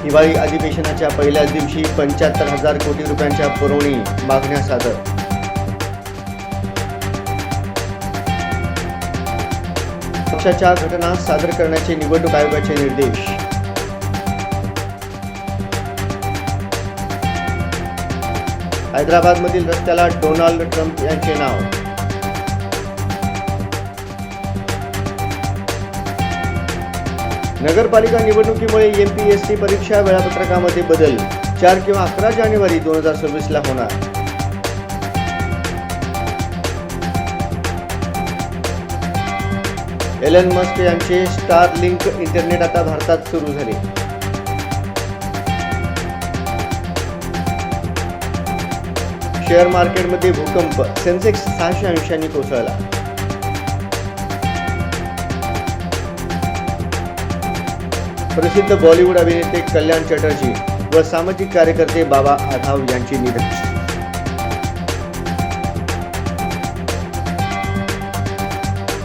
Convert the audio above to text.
हिवाळी अधिवेशनाच्या पहिल्याच दिवशी 75,000 कोटी रुपयांच्या पुरवणी मागण्या सादर. पक्षाच्या घटना सादर करण्याचे निवडणूक आयोगाचे निर्देश. हैदराबादमधील रस्त्याला डोनाल्ड ट्रम्प यांचे नाव. नगरपालिका निवडणुकीमुळे एमपीएससी परीक्षा वेळापत्रकामध्ये बदल. 4 किंवा 11 जानेवारी 2026 ला होणार. एलन मस्क यांचे स्टारलिंक इंटरनेट आता भारतात सुरू झाले. शेअर मार्केटमध्ये भूकंप. सेन्सेक्स 600 अंशांनी कोसळला. प्रसिद्ध बॉलिवूड अभिनेते कल्याण चटर्जी व सामाजिक कार्यकर्ते बाबा आढाव यांचे निधन.